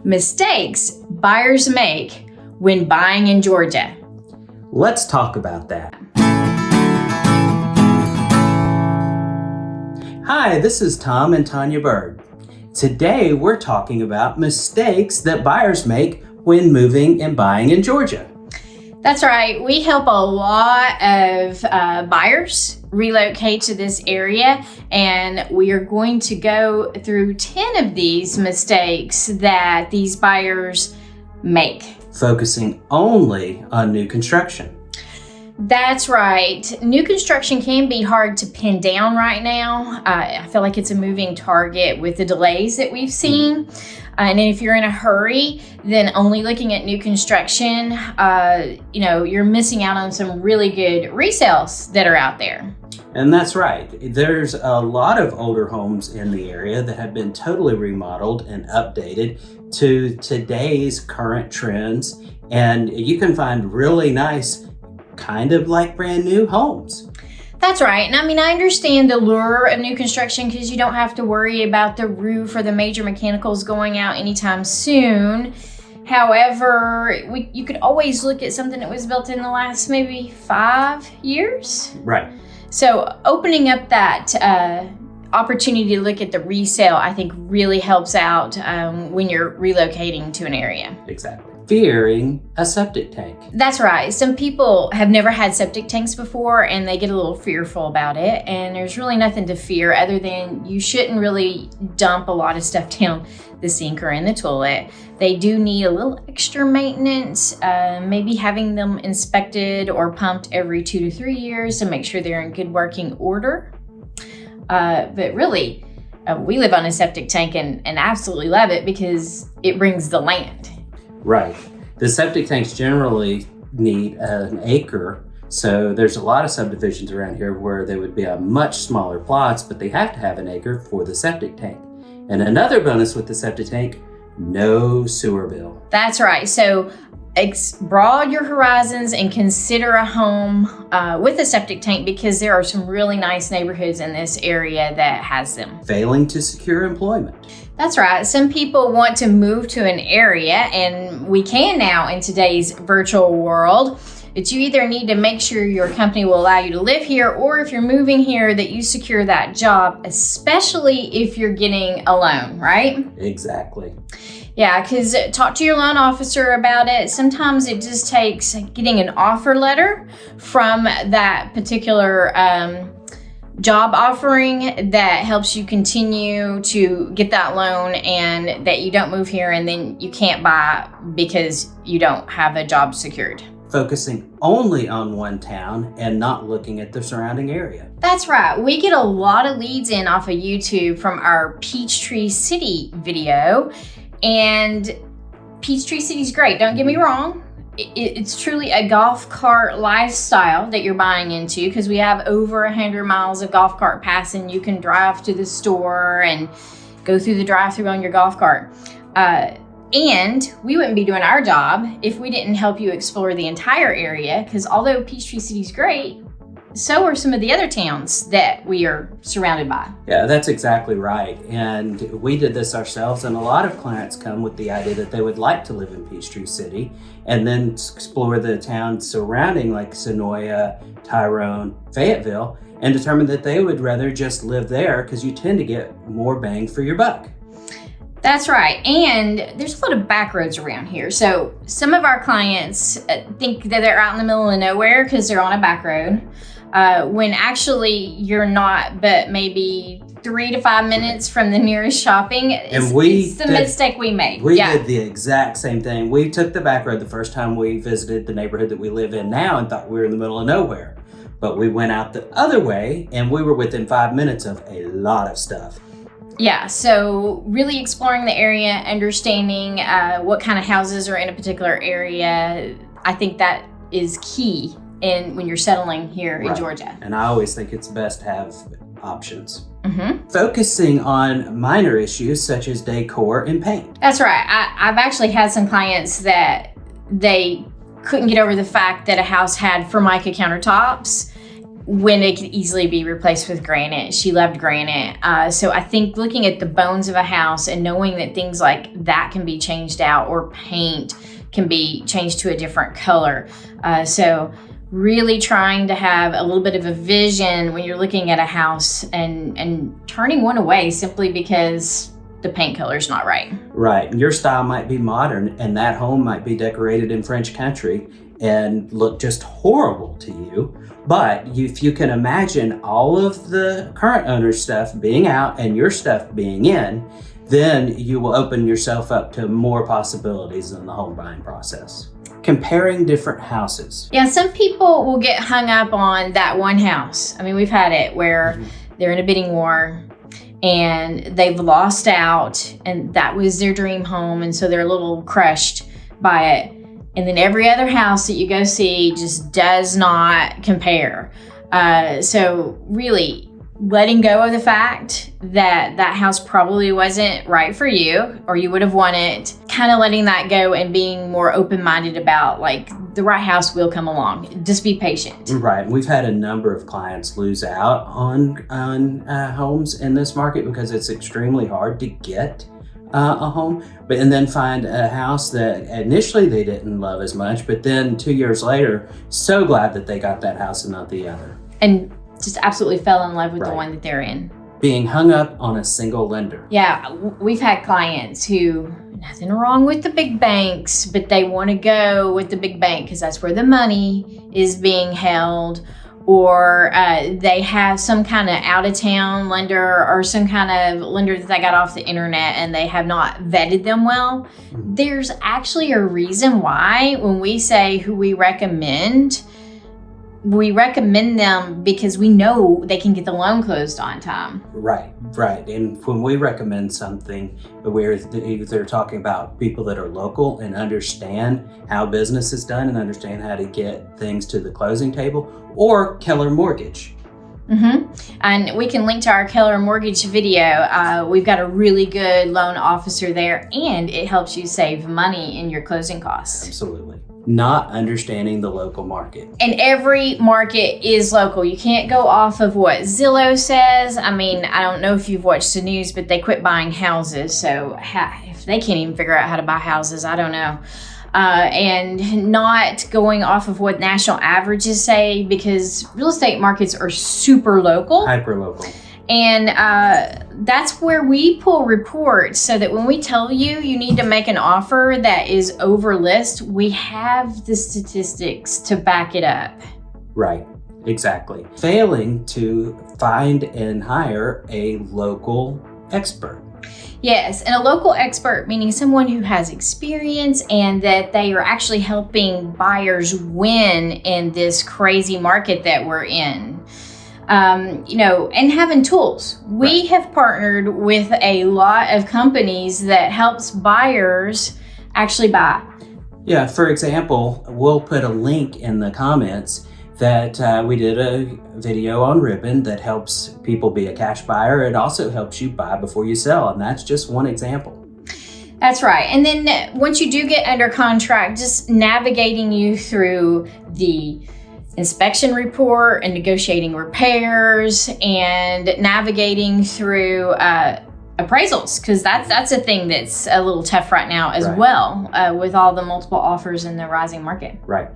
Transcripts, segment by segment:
Mistakes buyers make when buying in Georgia. Let's talk about that. Hi, this is Tom and Tonya Byrd. Today we're talking about mistakes that buyers make when moving and buying in Georgia. That's right. We help a lot of buyers relocate to this area, and we are going to go through 10 of these mistakes that these buyers make. Focusing only on new construction. That's right. New construction can be hard to pin down right now. I feel like it's a moving target with the delays that we've seen. And if you're in a hurry, then only looking at new construction, you're missing out on some really good resales that are out there. And that's right. There's a lot of older homes in the area that have been totally remodeled and updated to today's current trends. And you can find really nice, kind of like brand new homes. That's right. And I understand the lure of new construction because you don't have to worry about the roof or the major mechanicals going out anytime soon. However, you could always look at something that was built in the last maybe 5 years. Right. So opening up that opportunity to look at the resale, I think really helps out when you're relocating to an area. Exactly. Fearing a septic tank. That's right. Some people have never had septic tanks before and they get a little fearful about it. And there's really nothing to fear other than you shouldn't really dump a lot of stuff down the sink or in the toilet. They do need a little extra maintenance, maybe having them inspected or pumped every 2 to 3 years to make sure they're in good working order. But really, we live on a septic tank and absolutely love it because it brings the land. Right. The septic tanks generally need an acre. So there's a lot of subdivisions around here where they would be on much smaller plots, but they have to have an acre for the septic tank. And another bonus with the septic tank, no sewer bill. That's right. So broaden your horizons and consider a home with a septic tank because there are some really nice neighborhoods in this area that has them. Failing to secure employment. That's right. Some people want to move to an area, and we can now in today's virtual world, but you either need to make sure your company will allow you to live here, or if you're moving here, that you secure that job, especially if you're getting a loan, right? Exactly. Yeah, because talk to your loan officer about it. Sometimes it just takes getting an offer letter from that particular job offering that helps you continue to get that loan and that you don't move here and then you can't buy because you don't have a job secured. Focusing only on one town and not looking at the surrounding area. That's right. We get a lot of leads in off of YouTube from our Peachtree City video, and Peachtree City's great. Don't get me wrong. It's truly a golf cart lifestyle that you're buying into because we have over 100 miles of golf cart passing. You can drive to the store and go through the drive-thru on your golf cart. And we wouldn't be doing our job if we didn't help you explore the entire area because although Peachtree City's great, so are some of the other towns that we are surrounded by. Yeah, that's exactly right. And we did this ourselves, and a lot of clients come with the idea that they would like to live in Peachtree City and then explore the towns surrounding like Sonoya, Tyrone, Fayetteville, and determine that they would rather just live there because you tend to get more bang for your buck. That's right. And there's a lot of back roads around here. So some of our clients think that they're out in the middle of nowhere because they're on a back road. When actually you're not, but maybe 3 to 5 minutes from the nearest shopping. It's the mistake we made. We did the exact same thing. We took the back road the first time we visited the neighborhood that we live in now and thought we were in the middle of nowhere. But we went out the other way and we were within 5 minutes of a lot of stuff. Yeah, so really exploring the area, understanding what kind of houses are in a particular area, I think that is key when you're settling here in Georgia. And I always think it's best to have options. Mm-hmm. Focusing on minor issues such as decor and paint. That's right. I've actually had some clients that they couldn't get over the fact that a house had Formica countertops when it could easily be replaced with granite. She loved granite. So I think looking at the bones of a house and knowing that things like that can be changed out, or paint can be changed to a different color. So really trying to have a little bit of a vision when you're looking at a house, and turning one away simply because the paint color's not right. Right. Your style might be modern, and that home might be decorated in French country and look just horrible to you. But if you can imagine all of the current owner's stuff being out and your stuff being in, then you will open yourself up to more possibilities in the home buying process. Comparing different houses. Yeah, some people will get hung up on that one house. I mean, we've had it where they're in a bidding war and they've lost out, and that was their dream home, and so they're a little crushed by it. And then every other house that you go see just does not compare. So really letting go of the fact that that house probably wasn't right for you, or you would have won it, kind of letting that go and being more open-minded about, like, the right house will come along. Just be patient. Right. We've had a number of clients lose out on homes in this market because it's extremely hard to get a home, and then find a house that initially they didn't love as much, but then 2 years later, so glad that they got that house and not the other. And just absolutely fell in love with the one that they're in. Being hung up on a single lender. Yeah, we've had clients who, nothing wrong with the big banks, but they want to go with the big bank because that's where the money is being held, or they have some kind of out-of-town lender or some kind of lender that they got off the internet and they have not vetted them well. There's actually a reason why when we say who we recommend them because we know they can get the loan closed on time. Right. And when we recommend something, we're either talking about people that are local and understand how business is done and understand how to get things to the closing table, or Keller Mortgage. And we can link to our Keller Mortgage video. We've got a really good loan officer there, and it helps you save money in your closing costs. Absolutely. Not understanding the local market. And every market is local. You can't go off of what Zillow says. I mean, I don't know if you've watched the news, but they quit buying houses. So if they can't even figure out how to buy houses, I don't know. And not going off of what national averages say, because real estate markets are super local. Hyper local. And that's where we pull reports so that when we tell you need to make an offer that is over list, we have the statistics to back it up. Right, exactly. Failing to find and hire a local expert. Yes, and a local expert, meaning someone who has experience and that they are actually helping buyers win in this crazy market that we're in. And having tools. We have partnered with a lot of companies that helps buyers actually buy. Yeah, for example, we'll put a link in the comments that we did a video on Ribbon that helps people be a cash buyer. It also helps you buy before you sell, and that's just one example. That's right. And then once you do get under contract, just navigating you through the inspection report and negotiating repairs and navigating through appraisals, because that's a thing that's a little tough right now as well, with all the multiple offers in the rising market. Right.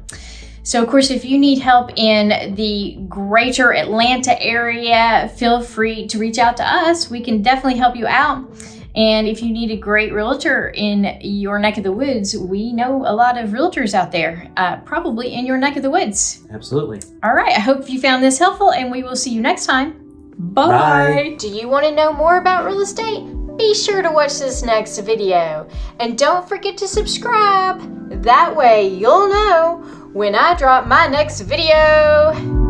So, of course, if you need help in the greater Atlanta area, feel free to reach out to us. We can definitely help you out. And if you need a great realtor in your neck of the woods, we know a lot of realtors out there, probably in your neck of the woods. Absolutely. All right. I hope you found this helpful, and we will see you next time. Bye. Bye. Do you want to know more about real estate? Be sure to watch this next video. And don't forget to subscribe. That way you'll know when I drop my next video.